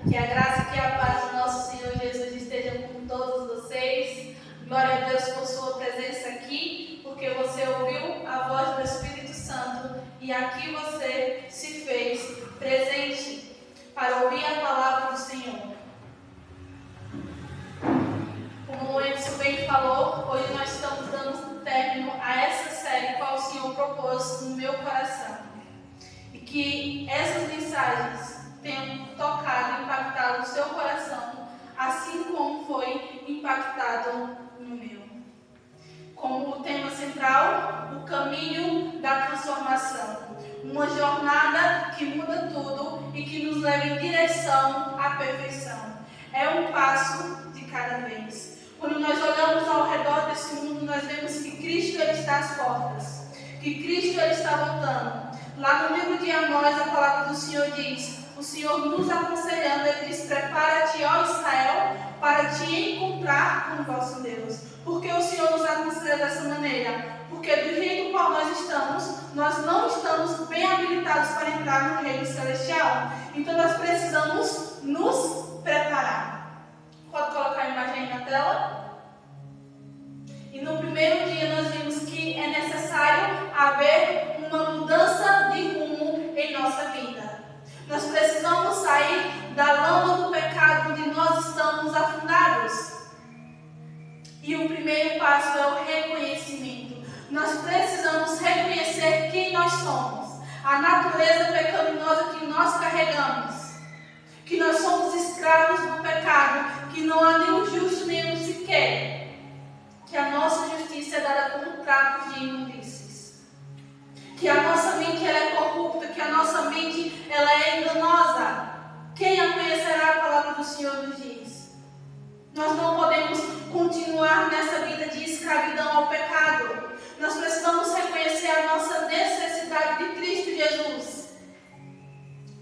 Que a graça e que a paz do nosso Senhor Jesus estejam com todos vocês. Glória a Deus por sua presença aqui, porque você ouviu a voz do Espírito Santo e aqui você se fez presente para ouvir a palavra do Senhor. Como o Edson bem falou, hoje nós estamos dando término a essa série qual o Senhor propôs no meu coração. E que essas mensagens tenham tocado e impactado o seu coração, assim como foi impactado no meu. Como o tema central, o caminho da transformação. Uma jornada que muda tudo e que nos leva em direção à perfeição. É um passo de cada vez. Quando nós olhamos ao redor desse mundo, nós vemos que Cristo ele está às portas. Que Cristo ele está voltando. Lá no livro de Amós, a palavra do Senhor diz, o Senhor nos aconselhando, ele diz, prepara-te, ó Israel, para te encontrar com o vosso Deus. Porque o Senhor nos aconselha dessa maneira? Porque do jeito qual nós estamos, nós não estamos bem habilitados para entrar no reino celestial. Então nós precisamos nos preparar. Pode colocar a imagem aí na tela? E no primeiro dia nós vimos que é necessário haver uma mudança de rumo em nossa vida. Nós precisamos sair da lama do pecado onde nós estamos afundados. E o primeiro passo é o reconhecimento. Nós precisamos reconhecer quem nós somos, a natureza pecaminosa que nós carregamos, que nós somos escravos do pecado, que não há nenhum justo, nenhum sequer, que a nossa justiça é dada como trapos de imundícies, que a nossa mente ela é corrupta, que a nossa mente ela é enganosa. Quem a conhecerá a palavra do Senhor nos diz? Nós não podemos continuar nessa vida de escravidão ao pecado. Nós precisamos reconhecer a nossa necessidade de Cristo Jesus.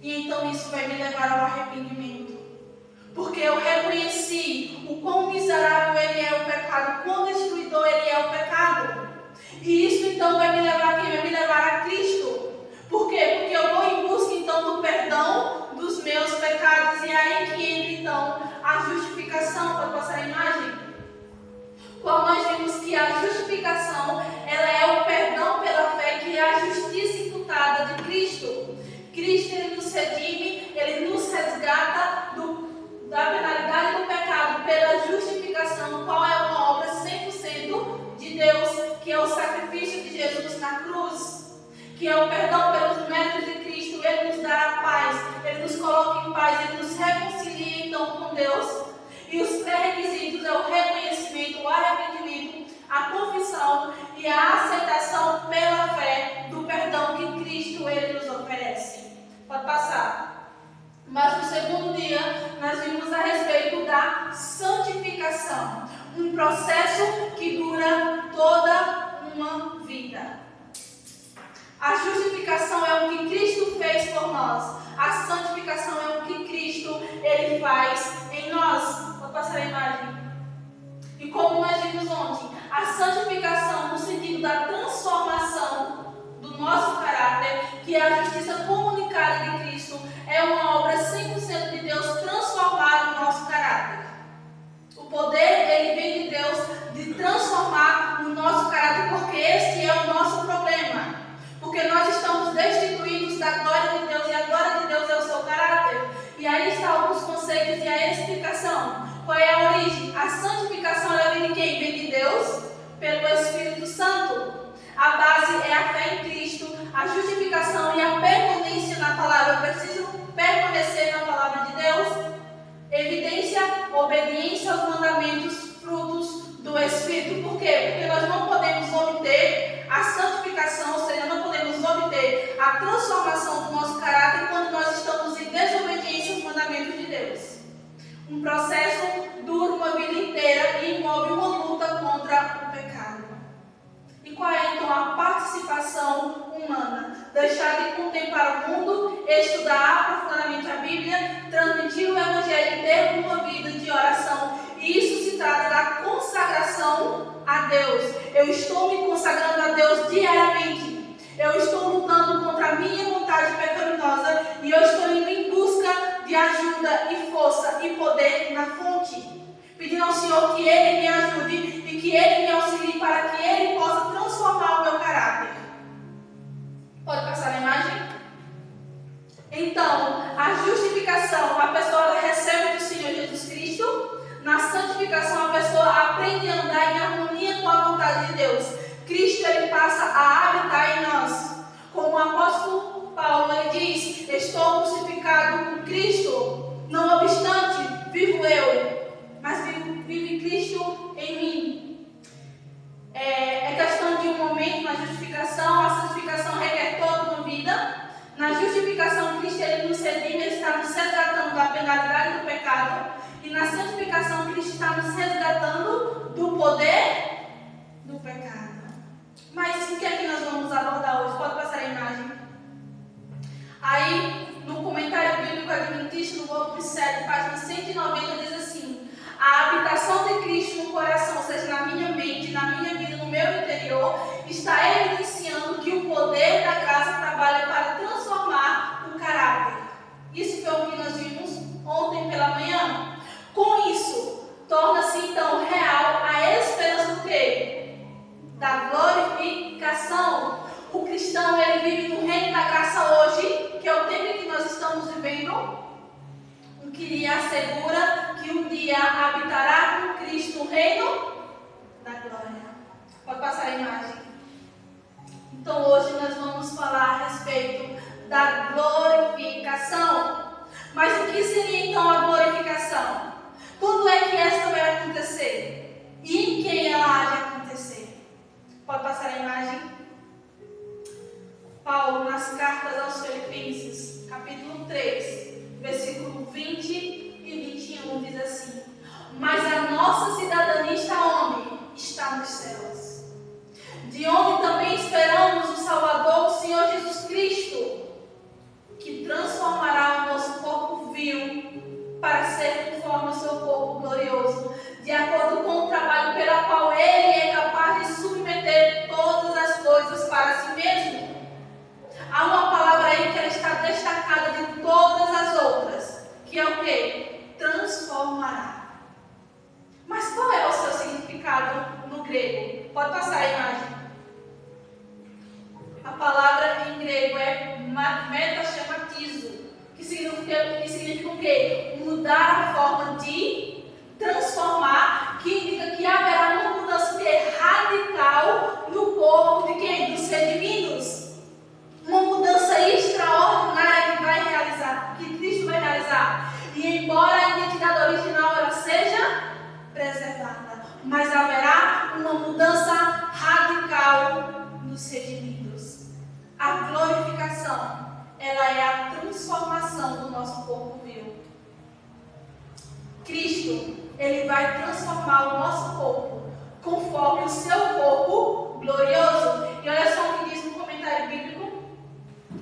E então isso vai me levar ao arrependimento. Porque eu reconheci o quão miserável ele é o pecado, quão destruidor ele é o pecado. E isso então vai me levar a quem? Vai me levar a Cristo. Por quê? Porque eu vou em busca então do perdão dos meus pecados. E é aí que entra então a justificação. Pode passar a imagem? Qual nós vimos que a justificação ela é o perdão pela fé, que é a justiça imputada de Cristo. Cristo ele nos redime, ele nos resgata da penalidade do pecado pela justificação, qual é uma obra 100% de Deus, que é o sacrifício de Jesus na cruz, que é o perdão pelos méritos de Cristo. Ele nos dá a paz, ele nos coloca em paz, ele nos reconcilia então com Deus. E os pré-requisitos é o reconhecimento, o arrependimento, a confissão e a aceitação pela fé do perdão que Cristo ele nos oferece. Pode passar. Mas no segundo dia, nós vimos a respeito da santificação. Um processo que dura toda uma vida. A justificação é o que Cristo fez por nós. A santificação é o que Cristo ele faz em nós. Vou passar a imagem. E como nós vimos ontem, a santificação no sentido da transformação do nosso caráter, que é a justiça comunicada de Cristo, é uma obra 100% de Deus transformar o nosso caráter. O poder, ele vem de Deus de transformar o nosso caráter, porque este é o nosso problema. Porque nós estamos destituídos da glória de Deus e a glória de Deus é o seu caráter. E aí estão alguns conceitos e a explicação. Qual é a origem? A santificação ela vem de quem? Vem de Deus pelo Espírito Santo. A base é a fé em Cristo, a justificação e a permanência na palavra. Eu preciso permanecer na palavra de Deus. Evidência, obediência aos mandamentos, frutos do Espírito. Por quê? Porque nós não podemos obter a santificação, ou seja, não podemos obter a transformação do nosso caráter quando nós estamos em desobediência aos mandamentos de Deus. Um processo dura uma vida inteira e envolve uma luta contra o pecado. E qual é então a participação humana? Deixar de contemplar o mundo, estudar profundamente a Bíblia, transmitir o Evangelho e ter uma vida de oração. E isso se trata da consagração a Deus. Eu estou me consagrando a Deus diariamente. Eu estou lutando contra a minha vontade pecaminosa e eu estou indo em busca de de ajuda e força e poder na fonte. Pedindo ao Senhor que Ele me ajude e que Ele me auxilie para que Ele possa transformar o meu caráter. Pode passar a imagem? Então, a justificação, a pessoa recebe do Senhor Jesus Cristo. Na santificação, a pessoa aprende a andar em harmonia com a vontade de Deus. Cristo, Ele passa a habitar em nós. Como o apóstolo Paulo, ele diz: estou crucificado com Cristo, não obstante, vivo eu, mas vive Cristo em mim. É questão de um momento na justificação. A santificação requer toda uma vida. Na justificação, Cristo, Ele nos redime, Ele está nos resgatando da penalidade do pecado. E na santificação, Cristo está nos resgatando do poder do pecado. Mas o que é que nós vamos abordar hoje? Pode passar a imagem. Aí, no comentário bíblico adventista, no volume 7, página 190, diz assim: a habitação de Cristo no coração, ou seja, na minha mente, na minha vida, no meu interior, está evidenciando que o poder da graça trabalha para transformar o caráter. Isso foi o que nós vimos ontem pela manhã. Com isso, torna-se então real a esperança do quê? Da glorificação. O cristão, ele vive no reino da graça hoje, que é o tempo em que nós estamos vivendo, o que lhe assegura que um dia habitará com Cristo no reino da glória. Pode passar a imagem. Então hoje nós vamos falar a respeito da glorificação. Mas o que seria então a glorificação? Quando é que esta vai acontecer? E em quem ela há de acontecer? Pode passar a imagem? Paulo, nas cartas aos Filipenses, capítulo 3, versículo 20 e 21, diz assim: mas a nossa cidadania está nos céus, de onde também esperamos o Salvador, o Senhor Jesus Cristo, que transformará o nosso corpo vil para ser conforme o seu corpo glorioso, de acordo com o trabalho pela qual Ele é capaz de submeter todas as coisas para si mesmo. Há uma palavra aí que ela está destacada de todas as outras, que é o quê? Transformará. Mas qual é o seu significado no grego? Pode passar a imagem. A palavra em grego é metachematizo, que significa o quê? Mudar a forma de transformar, que indica que haverá uma mudança radical no corpo de quem? Dos redimidos. Uma mudança extraordinária que Cristo vai realizar. E embora a identidade original ela seja preservada, mas haverá uma mudança radical nos redimidos. A glorificação, ela é a transformação do nosso corpo vil. Cristo, Ele vai transformar o nosso corpo conforme o seu corpo glorioso. E olha só o que diz no comentário bíblico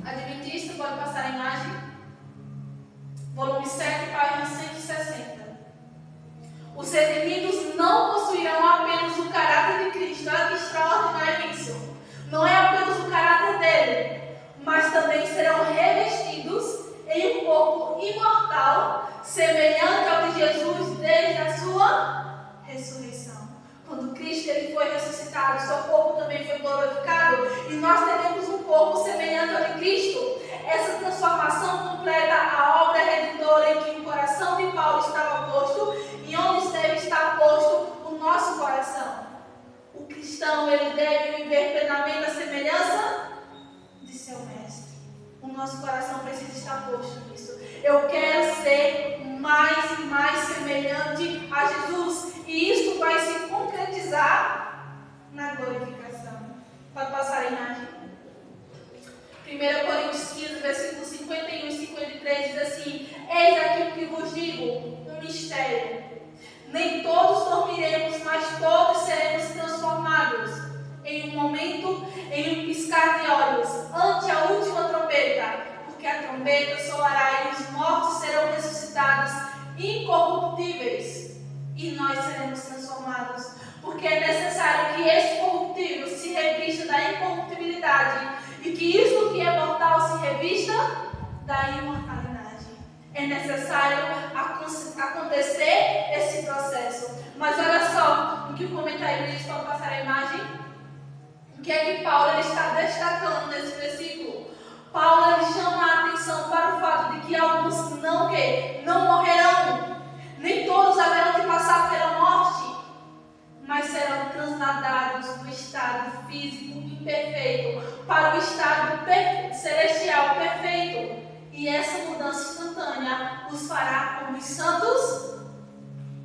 adventista, pode passar a imagem. Volume 7, página 160. Os redimidos não possuirão apenas o caráter de Cristo. Olha que extraordinário isso. Não é apenas o caráter dele, mas também serão revestidos em um corpo imortal, semelhante ao de Jesus desde a sua ressurreição. Quando Cristo ele foi ressuscitado, seu corpo também foi glorificado, e nós teremos um corpo semelhante ao de Cristo. Essa transformação completa a obra redentora em que o coração de Paulo estava posto e onde deve estar posto o nosso coração. O cristão ele deve viver plenamente a semelhança de seu mestre. O nosso coração precisa estar posto nisso. Eu quero ser mais e mais semelhante a Jesus, e isso vai se concretizar na glorificação. Pode passar a imagem. 1 Coríntios 15, versículos 51 e 53 diz assim: eis aquilo que vos digo, um mistério. Nem todos dormiremos, mas todos seremos transformados em um momento, em um piscar de olhos, ante a última trombeta, porque a trombeta soará e os mortos serão ressuscitados incorruptíveis, e nós seremos transformados, porque é necessário que este corruptível se revista da incorruptibilidade, e que isto que é mortal se revista da imortalidade. É necessário acontecer esse processo. Mas olha só o que o comentário diz, pode passar a imagem? O que é que Paulo ele está destacando nesse versículo? Paulo ele chama a atenção para o fato de que alguns não morrerão. Nem todos haverão de passar pela morte, mas serão transladados do estado físico imperfeito para o estado celestial perfeito. E essa mudança instantânea os fará como os santos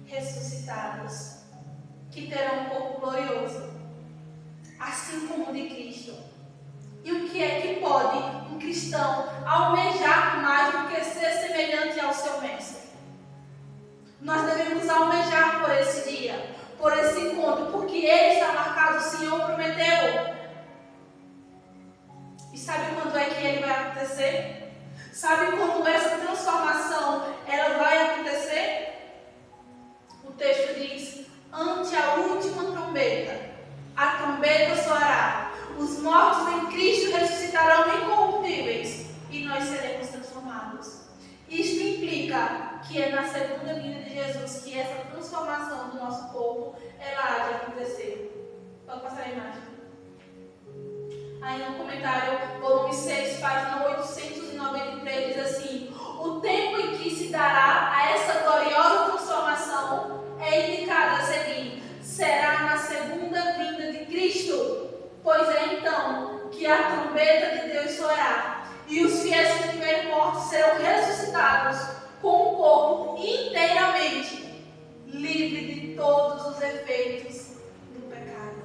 ressuscitados, que terão um corpo glorioso, assim como o de Cristo. E o que é que pode um cristão almejar mais do que ser semelhante ao seu mestre? Nós devemos almejar por esse dia, por esse encontro, porque ele está marcado, o Senhor prometeu. E sabe quando é que ele vai acontecer? Sabe quando essa transformação ela vai acontecer? O texto diz: ante a última trombeta, a trombeta soará, os mortos em Cristo ressuscitarão incorruptíveis e nós seremos transformados. Isto implica que é na segunda vinda de Jesus que essa transformação do nosso corpo ela há de acontecer. Pode passar a imagem. Aí no comentário, volume 6, página 893, diz assim: o tempo em que se dará a essa gloriosa transformação é indicado a seguir: será na segunda vinda de Cristo, pois é então que a trombeta de Deus soará, e os fiéis que estiverem mortos serão ressuscitados com o corpo inteiramente livre de todos os efeitos do pecado.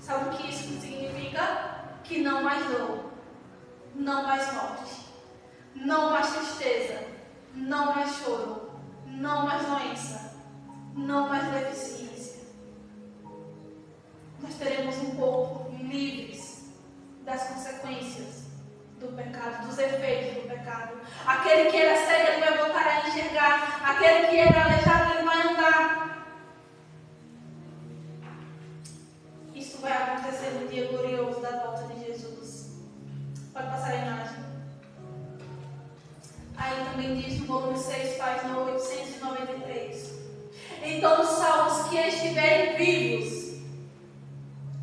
Sabe o que isso significa? Que não mais dor, não mais morte, não mais tristeza, não mais choro, não mais doença, não mais deficiência. Nós teremos um corpo livres das consequências do pecado, dos efeitos do pecado. Aquele que era cego, ele vai voltar a enxergar. Aquele que era aleijado, ele vai andar. Isso vai acontecer no dia glorioso da volta de Jesus. Pode passar a imagem. Aí também diz no volume 6, página 893. Então os salvos que estiverem vivos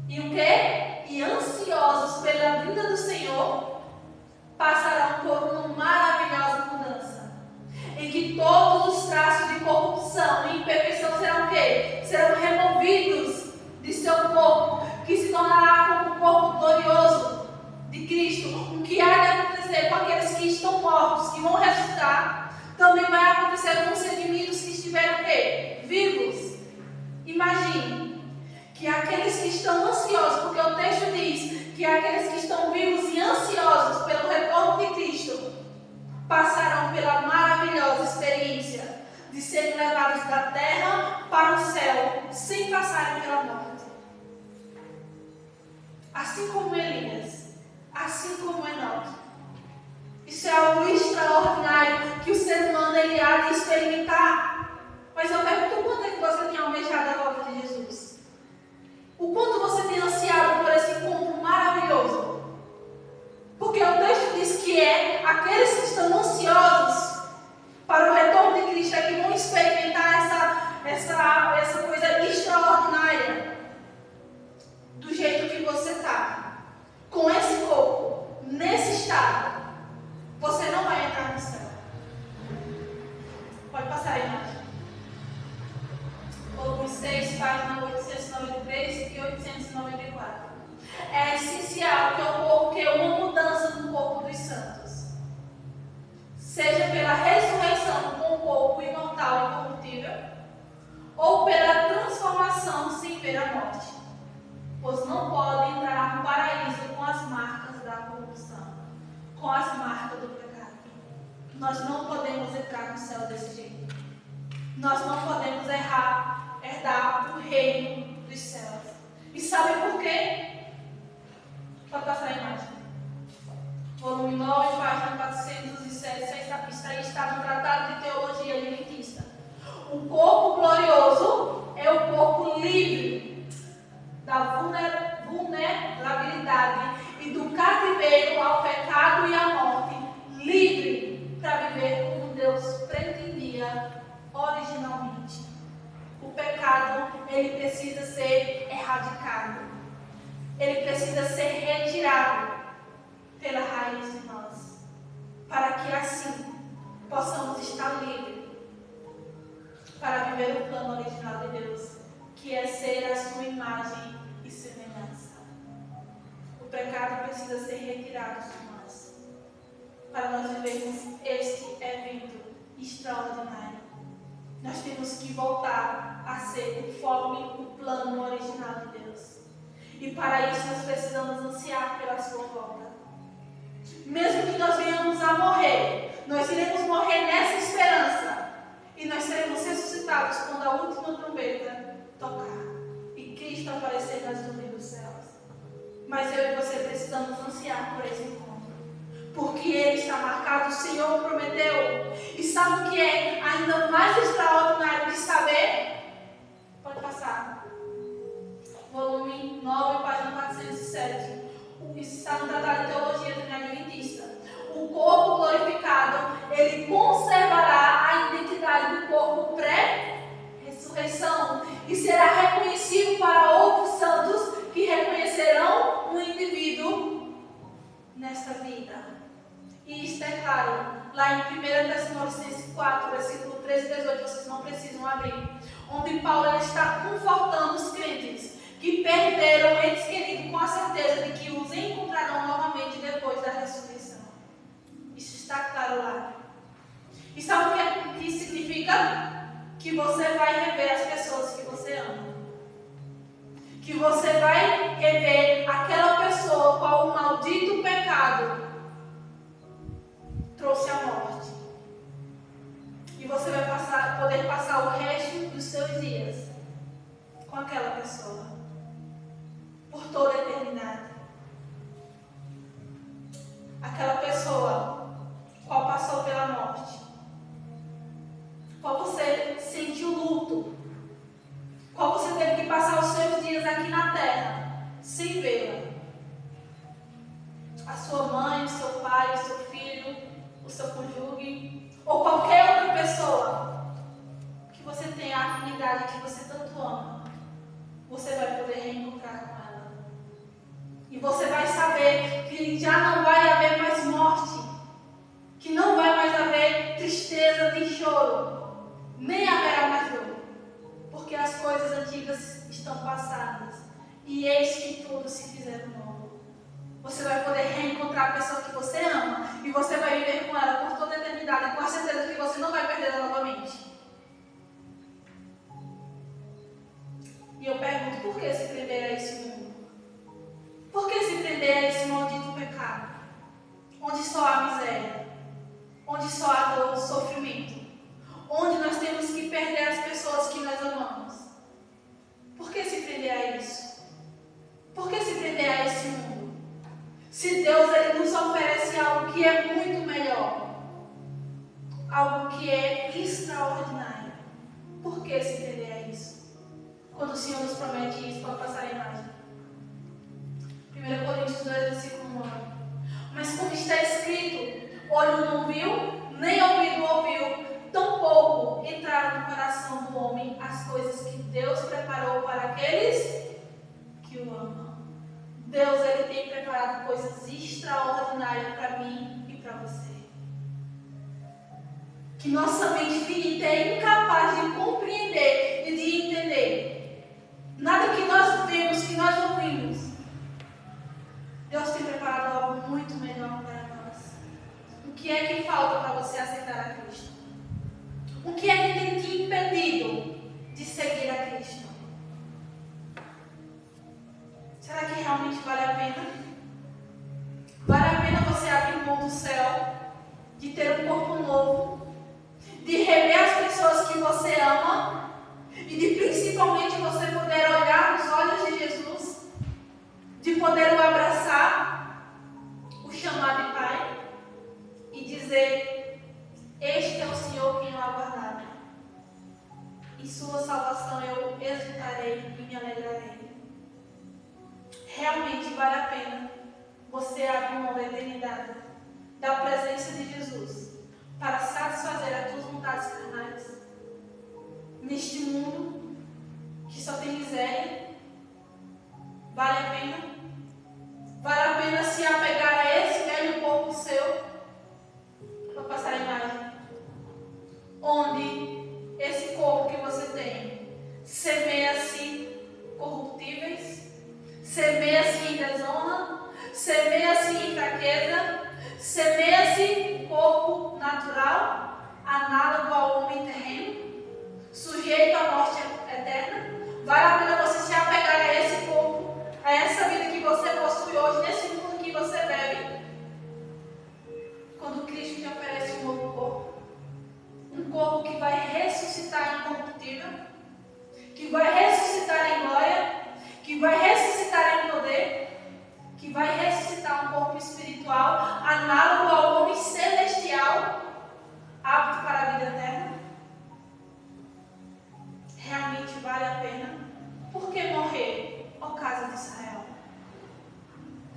e o quê? E ansiosos pela vinda do Senhor, passarão por uma maravilhosa mudança, em que todos os traços de corrupção e imperfeição serão o quê? Serão removidos de seu corpo, que se tornará como o corpo glorioso de Cristo. O que há de acontecer com aqueles que estão mortos, que vão ressuscitar, também vai acontecer com os redimidos que estiverem o quê? Vivos. Imagine que aqueles que estão ansiosos, porque o texto diz que aqueles que estão vivos e ansiosos pelo retorno de Cristo passarão pela maravilhosa experiência de serem levados da terra para o céu sem passarem pela morte. Assim como Elias, assim como Enoque. Isso é algo extraordinário que o ser humano ele há de experimentar. Mas eu pergunto, quanto é que você tem almejado a volta de Jesus? O quanto você tem ansiado por esse encontro maravilhoso? Porque o texto diz que é aqueles que estão ansiosos para o retorno de Cristo é que vão experimentar essa coisa extraordinária. Do jeito que você está, com esse corpo, nesse estado, você não vai entrar no céu. Pode passar a imagem. Volume 6, página 893 e 894. É essencial que ocorra uma mudança no corpo dos santos, seja pela ressurreição com o corpo imortal e incorruptível, ou pela transformação sem ver a morte, pois não podem entrar no paraíso com as marcas da corrupção, com as marcas do pecado. Nós não podemos entrar no céu desse jeito. Nós não podemos herdar o reino dos céus. E sabe por quê? Pode passar a imagem. Volume 9, página 407, está no Tratado de Teologia Adventista. O corpo glorioso é o corpo livre da vulnerabilidade e do cativeiro ao pecado e à morte, livre para viver como Deus Deus pretendia originalmente. O pecado, ele precisa ser erradicado. Ele precisa ser retirado pela raiz de nós, para que assim possamos estar livres para viver o plano original de Deus, que é ser a sua imagem e semelhança. O pecado precisa ser retirado de nós, para nós vivermos este evento extraordinário. Nós temos que voltar a ser conforme o plano original de Deus. E para isso nós precisamos ansiar pela sua volta. Mesmo que nós venhamos a morrer, nós iremos morrer nessa esperança. E nós seremos ressuscitados quando a última trombeta tocar e Cristo aparecer nas nuvens dos céus. Mas eu e você precisamos ansiar por esse encontro, porque ele está marcado, o Senhor prometeu. E sabe o que é ainda mais extraordinário de saber? Pode passar. Volume 9, página 407. Isso está no Tratado de Teologia do Adventista. O corpo glorificado, ele conservará a identidade do corpo pré-ressurreição e será reconhecido para outros santos que reconhecerão o indivíduo nesta vida. E isto é claro, lá em 1 Tessalonicenses 4, versículo 13 e 18, vocês não precisam abrir, onde Paulo está confortando os crentes que perderam entes queridos com a certeza de que os encontrarão novamente depois da ressurreição. Isso está claro lá. E sabe o que significa? Que você vai rever as pessoas que você ama. Que você vai rever aquela pessoa qual o maldito pecado trouxe a morte. E você vai poder passar o resto dos seus dias com aquela pessoa por toda a eternidade. Aquela pessoa qual passou pela morte, qual você sentiu luto, qual você teve que passar os seus dias aqui na terra sem vê-la. A sua mãe, o seu pai, o seu filho, o seu cônjuge, ou qualquer outra pessoa que você tenha a afinidade, que você tanto ama, você vai poder reencontrar com ela. E você vai saber que já não vai haver mais morte, que não vai mais haver tristeza nem choro, nem haverá mais dor, porque as coisas antigas estão passadas e eis que tudo se fizer novo. Você vai poder reencontrar a pessoa que você ama e você vai viver com ela por toda a eternidade, com a certeza de que você não vai perdê-la novamente. E eu pergunto, por que se prender a esse mundo? Por que se prender a esse maldito pecado? Onde só há miséria, onde só há dor, sofrimento, onde nós temos que perder as pessoas que nós amamos. Por que se prender a isso? Por que se prender a esse mundo? Se Deus ele nos oferece algo que é muito melhor, algo que é extraordinário, por que se prender a isso? Quando o Senhor nos promete isso, pode passar a imagem. 1 Coríntios 2, versículo 9. Mas como está escrito, olho não viu, nem ouvido ouviu, tampouco entraram no coração do homem as coisas que Deus preparou para aqueles que o amam. Deus ele tem preparado coisas extraordinárias para mim e para você. Que nossa mente finita é incapaz de compreender e de entender. Nada que nós vemos, que nós ouvimos. Deus tem preparado algo muito melhor para nós. O que é que falta para você aceitar a Cristo? O que é que tem te impedido de seguir a Cristo? Será que realmente vale a pena? Vale a pena você abrir mão do céu, de ter um corpo novo, de rever as pessoas que você ama e de principalmente você poder olhar nos olhos de Jesus, de poder o abraçar, o chamar de Pai e dizer: este é o Senhor quem eu aguardava. Em sua salvação eu exultarei e me alegrarei. Realmente vale a pena abrir mão da eternidade, da presença de Jesus, para satisfazer a tua análogo ao homem terreno, sujeito à morte eterna? Vale a pena você se apegar a esse corpo, a essa vida que você possui hoje, nesse mundo que você vive? Quando Cristo te oferece um novo corpo, um corpo que vai ressuscitar incorruptível, que vai ressuscitar em glória, que vai ressuscitar em poder, que vai ressuscitar um corpo espiritual análogo ao homem celestial, apto para a vida eterna? Realmente vale a pena? Por que morrer, ó casa de Israel?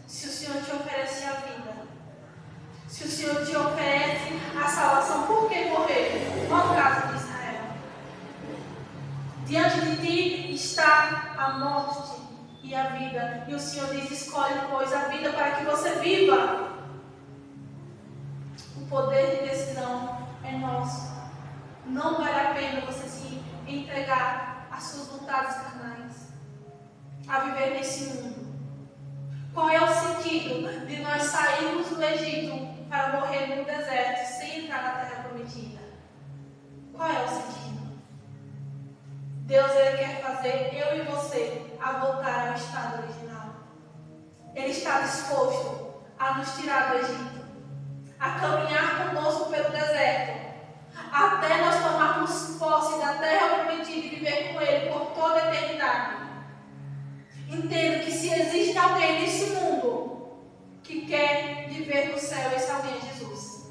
Se o Senhor te oferece a vida, se o Senhor te oferece a salvação, por que morrer, ó casa de Israel? Diante de ti está a morte e a vida. E o Senhor diz: escolhe, pois, a vida para que você viva. O poder de decisão é nosso. Não vale a pena você se entregar às suas vontades carnais, a viver nesse mundo. Qual é o sentido de nós sairmos do Egito para morrer no deserto sem entrar na terra prometida? Qual é o sentido? Deus, Ele quer fazer eu e você a voltar ao estado original. Ele está disposto a nos tirar do Egito, a caminhar conosco pelo deserto, até nós tomarmos posse da terra prometida e viver com Ele por toda a eternidade. Entenda que se existe alguém nesse mundo que quer viver no céu, esse alguém é Jesus.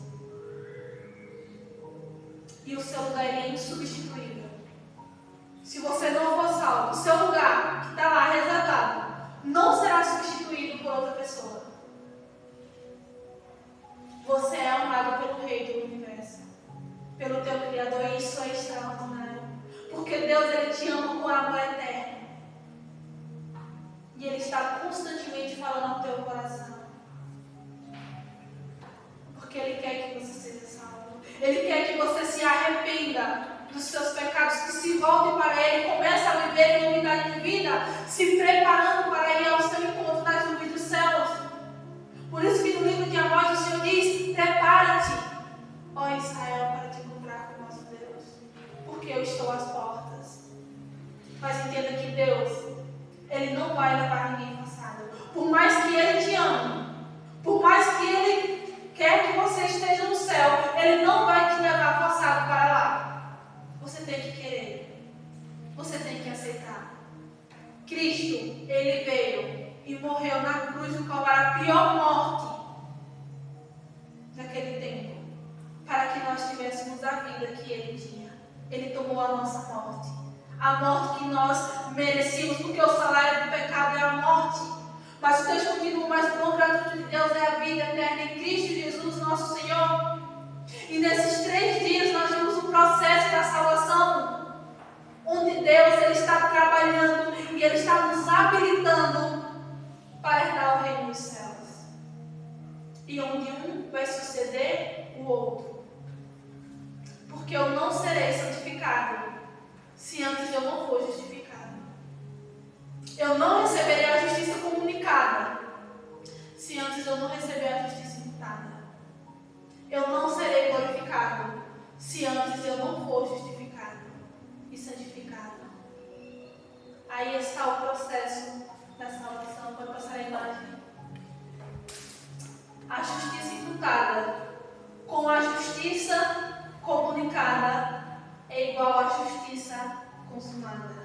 E o seu lugar é insubstituível. Se você não for salvo, o seu lugar que está lá reservado não será substituído por outra pessoa. Você é amado pelo Rei do Universo, pelo teu Criador, e isso é extraordinário. Porque Deus, Ele te ama com amor eterno. E Ele está constantemente falando ao teu coração. Porque Ele quer que você seja salvo. Ele quer que você se arrependa dos seus pecados, que se volte para Ele, comece a viver em novidade de vida, se preparando para ir ao seu encontro nas nuvens dos céus. Por isso que no livro de Amós o Senhor diz: prepara-te, ó Israel, para te encontrar com o nosso Deus, porque eu estou às portas. Mas entenda que Deus, Ele não vai levar ninguém forçado. Por mais que Ele te ame, por mais que Ele quer que você esteja no céu, Ele não vai te levar forçado para lá. Você tem que querer. Você tem que aceitar. Cristo, Ele veio e morreu na cruz do Calvário, a pior morte daquele tempo, para que nós tivéssemos a vida que Ele tinha. Ele tomou a nossa morte. A morte que nós merecíamos, porque o salário do pecado é a morte. Mas o texto continua: mas o dom gratuito de Deus é a vida eterna em Cristo Jesus, nosso Senhor. E nesses 3 dias nós vimos o processo da salvação, onde Deus, Ele está trabalhando e Ele está nos habilitando para herdar o reino dos céus. E onde um vai suceder o outro. Porque eu não serei santificado se antes eu não for justificado. Eu não receberei a justiça comunicada se antes eu não receber a justiça imputada. Eu não serei glorificado se antes eu não for justificado e santificado. Aí está o processo da salvação. Pode passar a imagem. A justiça imputada com a justiça comunicada é igual à justiça consumada.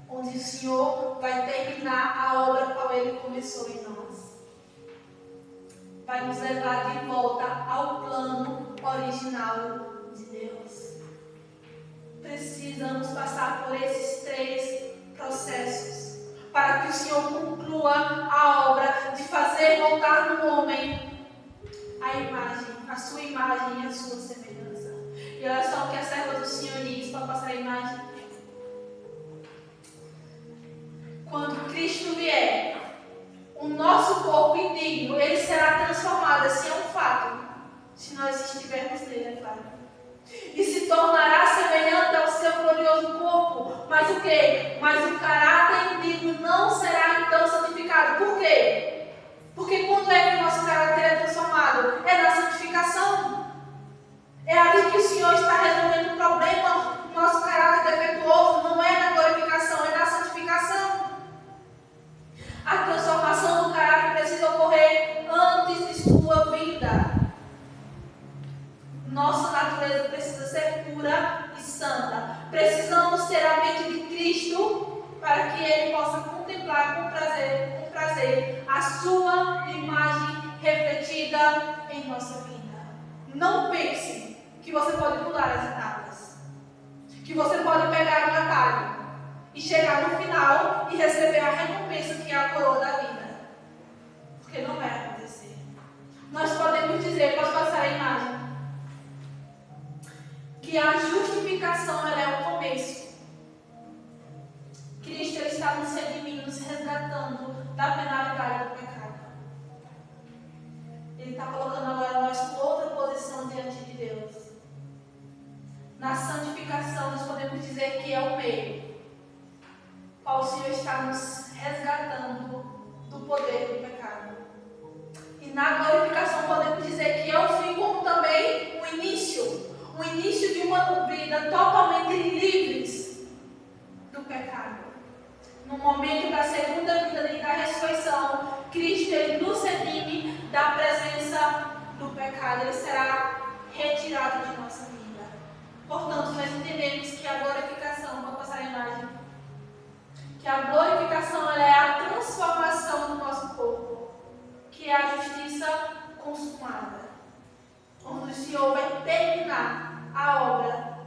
Onde o Senhor vai terminar a obra qual Ele começou em nós. Vai nos levar de volta ao plano original de Deus. Precisamos passar por esses 3 processos para que o Senhor conclua a obra de fazer voltar no homem a imagem, a sua imagem e a sua semelhança. E olha só o que a serva do Senhor diz, para passar a imagem. Quando Cristo vier, o nosso corpo indigno, ele será transformado, assim é um fato, se nós estivermos nele, é claro. E se tornará semelhante ao seu glorioso corpo. Mas o quê? Mas o caráter indigno não será então santificado. Por quê? Porque quando é que o nosso caráter é transformado? É na santificação. Nossa natureza precisa ser pura e santa. Precisamos ter a mente de Cristo para que Ele possa contemplar com prazer a sua imagem refletida em nossa vida. Não pense que você pode pular as etapas, que você pode pegar um atalho e chegar no final e receber a recompensa que é a coroa da vida. Porque não vai acontecer. Nós podemos dizer, pode passar a imagem, que a justificação ela é o começo. Cristo ele está nos redimindo, nos resgatando da penalidade do pecado. Ele está colocando agora nós com outra posição diante de Deus. Na santificação nós podemos dizer que é o meio, qual o Senhor está nos resgatando do poder do pecado. E na glorificação podemos dizer que é o fim, como também o início de uma vida totalmente livres do pecado. No momento da segunda vida e da ressurreição, Cristo ele nos redime da presença do pecado. Ele será retirado de nossa vida. Portanto, nós entendemos que a glorificação, vou passar a imagem, que a glorificação ela é a transformação do nosso corpo, que é a justiça consumada. Quando o Senhor vai terminar a obra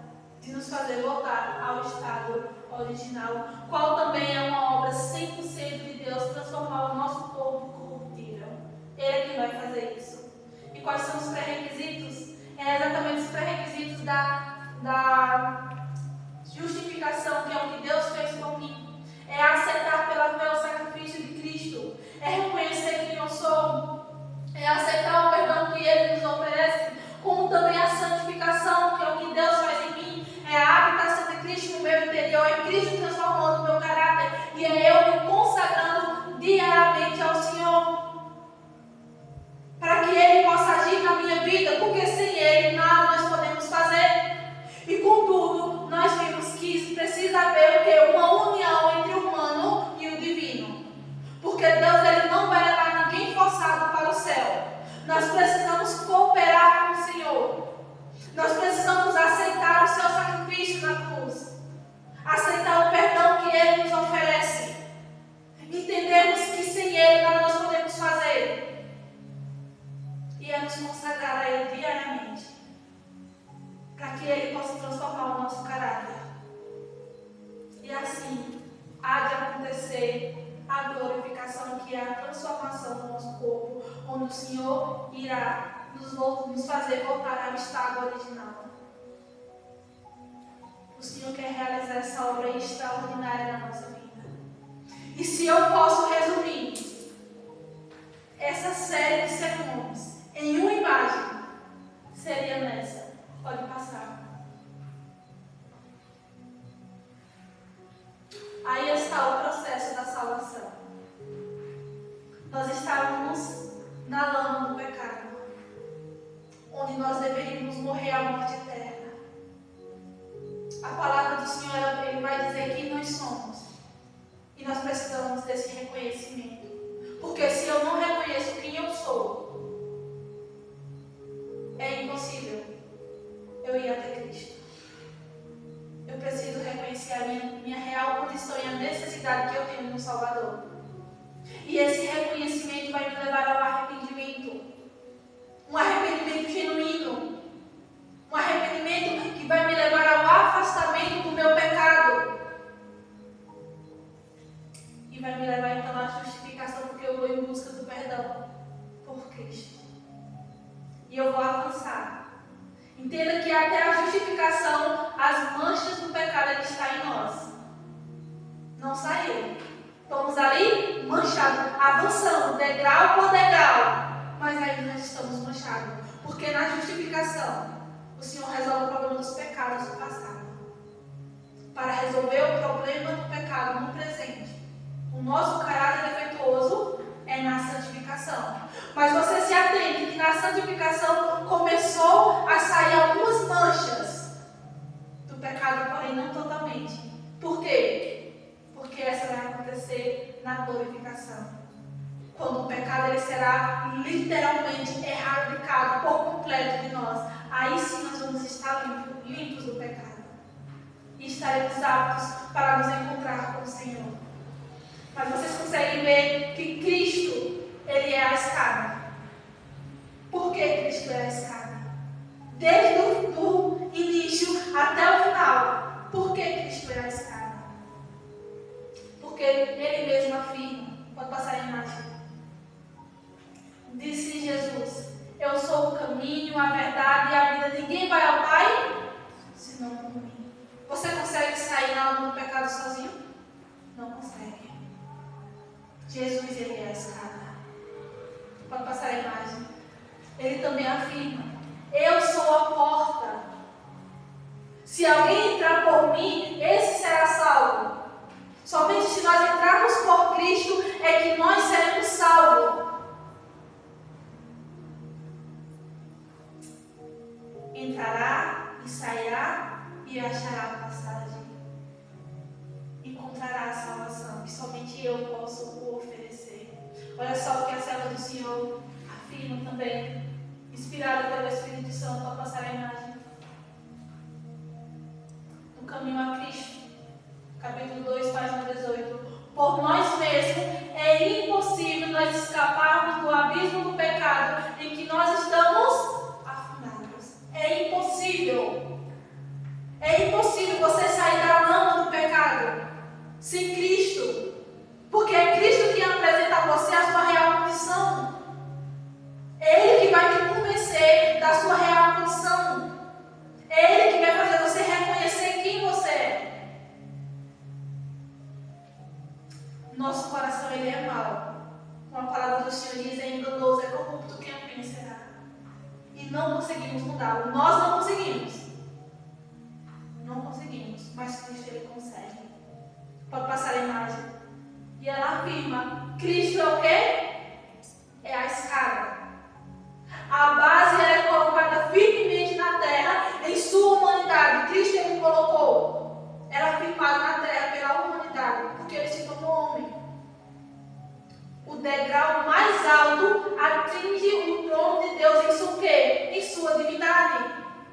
de nos fazer voltar ao estado original, qual também é uma obra 100% de Deus, transformar o nosso corpo corruptível. Ele é quem vai fazer isso. E quais são os pré-requisitos? É exatamente os pré-requisitos da justificação, que é o que Deus fez por mim. É aceitar pela fé o sacrifício de Cristo. É reconhecer quem eu sou. É aceitar o perdão que Ele nos oferece, como também a santificação, que é o que Deus faz em mim. É a habitação de Cristo no meu interior, é Cristo transformando o meu caráter, e é eu me consagrando diariamente ao Senhor, para que Ele possa agir na minha vida, porque sem Ele nada nós podemos fazer. E contudo, nós vimos que precisa haver o quê? Uma união entre o humano e o divino, porque Deus ele não vai levar ninguém forçado para o céu. Nós precisamos cooperar com o Senhor. Nós precisamos aceitar o seu sacrifício na cruz. Aceitar o perdão que Ele nos oferece. Entendemos que sem Ele nada nós podemos fazer. E é nos consagrar a Ele diariamente, para que Ele possa transformar o nosso caráter. E assim há de acontecer a glorificação, que é a transformação do nosso corpo, onde o Senhor irá nos fazer voltar ao estado original. O Senhor quer realizar essa obra extraordinária na nossa vida. E se eu posso resumir essa série de sermões em uma imagem, seria nessa. Pode passar. Aí está o processo da salvação. Nós estávamos na lama do pecado, onde nós deveríamos morrer a morte eterna. A palavra do Senhor ele vai dizer quem nós somos. E nós precisamos desse reconhecimento. Porque se eu não reconheço quem eu sou, é impossível eu ir até Cristo. Eu preciso reconhecer a minha real condição e a necessidade que eu tenho no Salvador. E esse reconhecimento vai me levar ao arrependimento. Um arrependimento genuíno. Um arrependimento que vai me levar ao afastamento do meu pecado. E vai me levar então à justificação, porque eu vou em busca do perdão por Cristo. E eu vou avançar. Entenda que até a justificação, as manchas do pecado estão em nós. Não saiu. Estamos ali manchados, avançando, degrau por degrau. Mas ainda nós estamos manchados. Porque na justificação, o Senhor resolve o problema dos pecados do passado. Para resolver o problema do pecado no presente. O nosso caráter defeituoso é na santificação. Mas você se atente que na santificação começou a sair algumas manchas do pecado, porém não totalmente. Por quê? Porque essa vai acontecer na glorificação. Quando o pecado ele será literalmente erradicado por completo de nós. Aí sim limpos do pecado e estaremos aptos para nos encontrar com o Senhor. Mas vocês conseguem ver que Cristo, Ele é a escada. Por que Cristo é a escada? Desde o início até o final. Por que Cristo é a escada? Porque Ele mesmo afirma. Pode passar a imagem. Disse Jesus: eu sou o caminho, a verdade e a vida. Ninguém vai ao Pai senão por mim. Você consegue sair na alma do pecado sozinho? Não consegue. Jesus, Ele é a escada. Pode passar a imagem. Ele também afirma: eu sou a porta. Se alguém entrar por mim, esse será salvo. Somente se nós entrarmos por Cristo é que nós seremos salvos. Entrará e sairá e achará passagem. Encontrará a salvação que somente eu posso oferecer. Olha só o que a serva do Senhor afirma também, inspirada pelo Espírito Santo, para passar a imagem. No caminho a Cristo, capítulo 2, página 18. Por nós mesmos é impossível nós escaparmos do abismo do pecado em que nós estamos afundados. É impossível. É impossível você sair da lama do pecado sem Cristo. Porque é Cristo que apresenta a você a sua real condição. É Ele que vai te convencer da sua real condição. É Ele que vai fazer você reconhecer quem você é. Nosso coração, ele é mau. Como a palavra do Senhor diz, é enganoso, é corrupto, quem o conhecerá? E não conseguimos mudá-lo. Nós não conseguimos. Não conseguimos, mas Cristo, Ele consegue. Pode passar a imagem. E ela afirma: Cristo é o quê? É a escada. A base é colocada firmemente na terra em sua humanidade. Cristo, Ele colocou. Ela é firmada na terra pela humanidade, porque Ele se tornou homem. O degrau mais alto atinge o trono de Deus em sua quê? Em sua divindade.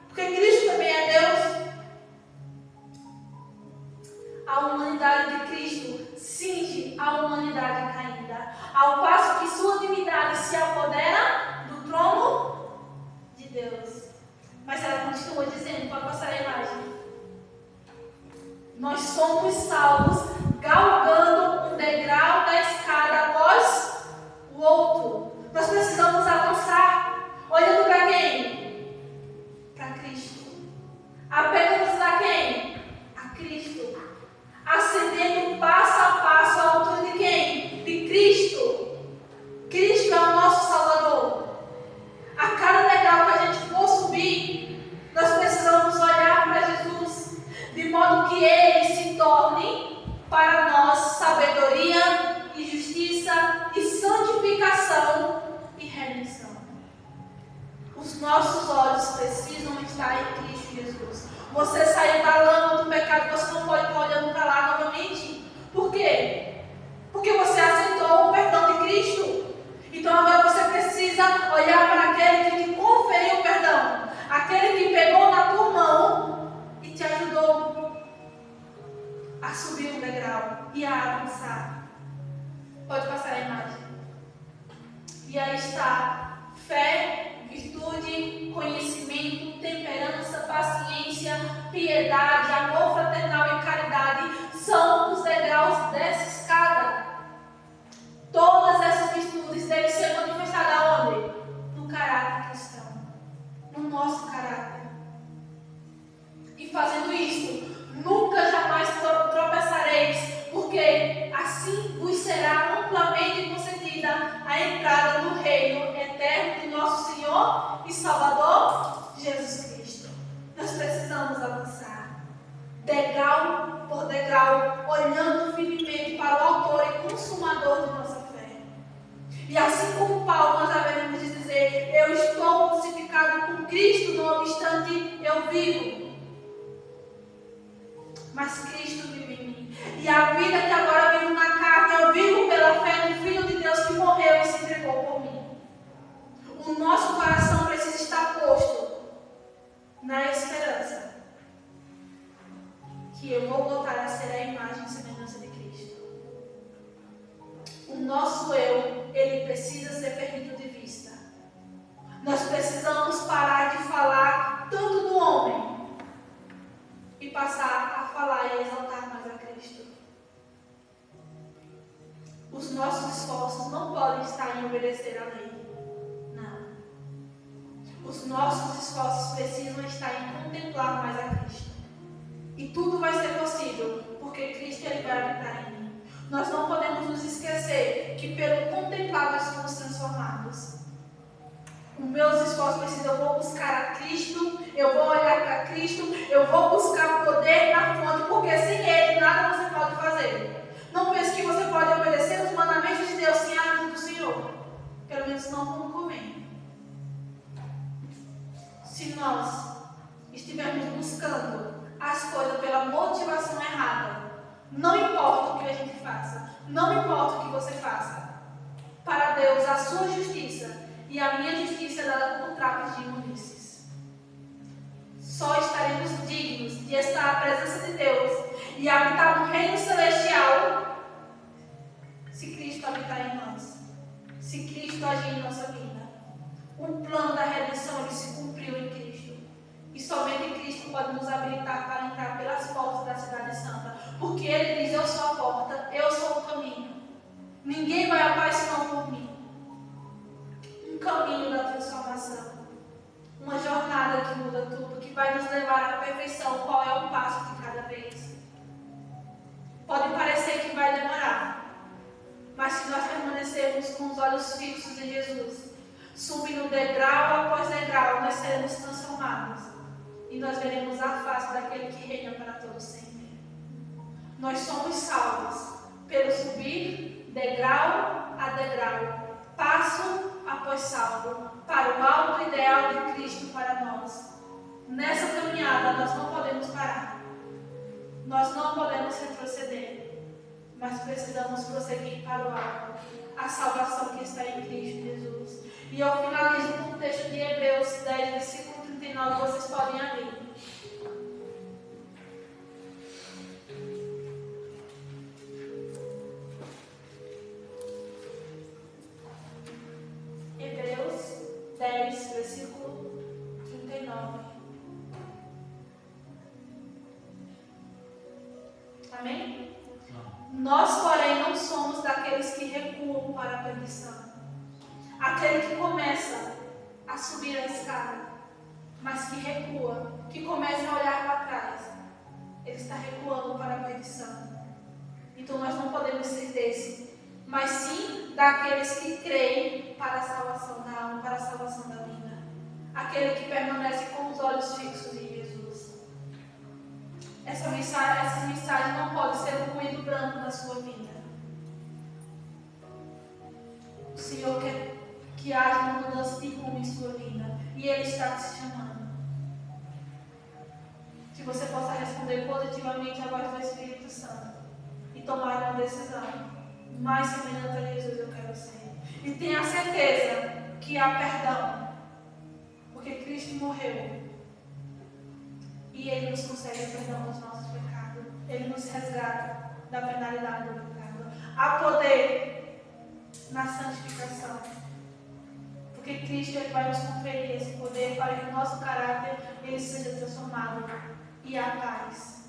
Porque Cristo também é Deus. A humanidade de Cristo cinge a humanidade caída, ao passo que sua divindade se apodera do trono de Deus. Mas ela continua dizendo, pode passar a imagem: nós somos salvos galgando um degrau da escada após o outro. Nós precisamos avançar, olhando para quem? Para Cristo. Apegando-nos a quem? A Cristo. Ascendendo passo a passo à altura de quem? De Cristo. Cristo é o nosso Salvador. A cada degrau que a gente for subir, nós precisamos olhar para Jesus, de modo que Ele se torne para nós sabedoria e justiça e santificação e redenção. Os nossos olhos precisam estar em Cristo Jesus. Você saiu da lama do pecado, você não pode estar olhando para lá novamente. Por quê? Porque você aceitou o perdão de Cristo. Então agora você precisa olhar para aquele que te conferiu o perdão. Aquele que pegou na tua mão e te ajudou a subir um degrau e a avançar. Pode passar a imagem. E aí está: fé, virtude, conhecimento, temperança, paciência, piedade, amor fraternal e caridade são os degraus dessa escada. Todas essas virtudes devem ser manifestadas onde? No caráter cristão, no nosso caráter. E fazendo isto, nunca jamais tropeçareis, porque assim vos será amplamente concedida a entrada no reino eterno de nosso Senhor e Salvador Jesus Cristo. Nós precisamos avançar, degrau por degrau, olhando firmemente para o autor e consumador de nossa fé. E assim como Paulo, nós haveremos de dizer: eu estou crucificado com Cristo, não obstante eu vivo. Mas Cristo vive em mim. E a vida que agora vivo na carne, eu vivo pela fé no Filho de Deus que morreu e se entregou por mim. O nosso coração precisa estar posto na esperança que eu vou voltar a ser a imagem e semelhança de Cristo. O nosso eu, ele precisa ser perdido de vista. Nós precisamos parar de falar tanto do homem e passar a falar e exaltar mais a Cristo. Os nossos esforços não podem estar em obedecer à lei. Não. Os nossos esforços precisam estar em contemplar mais a Cristo. E tudo vai ser possível, porque Cristo ele vai habitar em mim. Nós não podemos nos esquecer que pelo contemplar nós somos transformados. Os meus esforços precisam, eu vou buscar a Cristo, eu vou olhar para Cristo, eu vou buscar poder na fonte, porque sem Ele nada você pode fazer. Não pense que você pode obedecer os mandamentos de Deus sem a ajuda do Senhor. Pelo menos não como convém. Se nós estivermos buscando as coisas pela motivação errada, não importa o que a gente faça, não importa o que você faça, para Deus a sua justiça e a minha justiça é dada por trapos de imundícies. Só estaremos dignos de estar à presença de Deus e habitar no reino celestial se Cristo habitar em nós, se Cristo agir em nossa vida. O plano da redenção ele se cumpriu em Cristo e somente Cristo pode nos habilitar para entrar pelas portas da cidade santa, porque Ele diz: eu sou a porta, eu sou o caminho, ninguém vai ao Pai senão por mim. Um caminho da transformação, uma jornada que muda tudo, que vai nos levar à perfeição. Qual é o passo de cada vez? Pode parecer que vai demorar, mas se nós permanecermos com os olhos fixos em Jesus, subindo degrau após degrau, nós seremos transformados e nós veremos a face daquele que reina para todos sempre. Nós somos salvos pelo subir degrau a degrau, passo após salvo, para o alto ideal de Cristo para nós. Nessa caminhada nós não podemos parar, nós não podemos retroceder, mas precisamos prosseguir para o alto, a salvação que está em Cristo Jesus. E eu finalizo com o texto de Hebreus 10, versículo 39, vocês podem abrir. Hebreus 10, versículo 39. Amém? Nós, porém, não somos daqueles que recuam para a perdição. Aquele que começa a subir a escada, mas que recua, que começa a olhar para trás, ele está recuando para a perdição. Então nós não podemos ser desse, mas sim daqueles que creem para a salvação da alma, para a salvação da vida. Aquele que permanece com os olhos fixos em Jesus. Essa mensagem não pode ser um ruído branco na sua vida. O Senhor quer que haja uma mudança de rumo em sua vida. E Ele está te chamando. Que você possa responder positivamente à voz do Espírito Santo. E tomar uma decisão. Mais semelhante a Jesus eu quero ser. E tenha certeza que há perdão. Porque Cristo morreu. E Ele nos concede o perdão dos nossos pecados. Ele nos resgata da penalidade do pecado. Há poder na santificação. Porque Cristo ele vai nos conferir esse poder para que o nosso caráter ele seja transformado e a paz.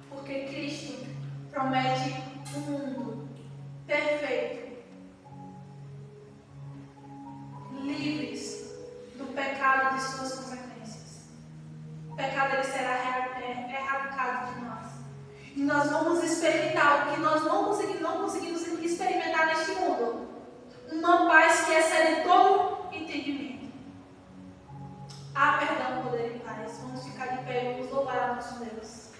Porque Cristo promete um mundo perfeito, livres do pecado e de suas consequências. O pecado ele será erradicado de nós. E nós vamos experimentar o que nós não conseguimos experimentar neste mundo. Uma paz que excede todo entendimento. Há perdão, poder e paz. Vamos ficar de pé e vamos louvar a nosso Deus.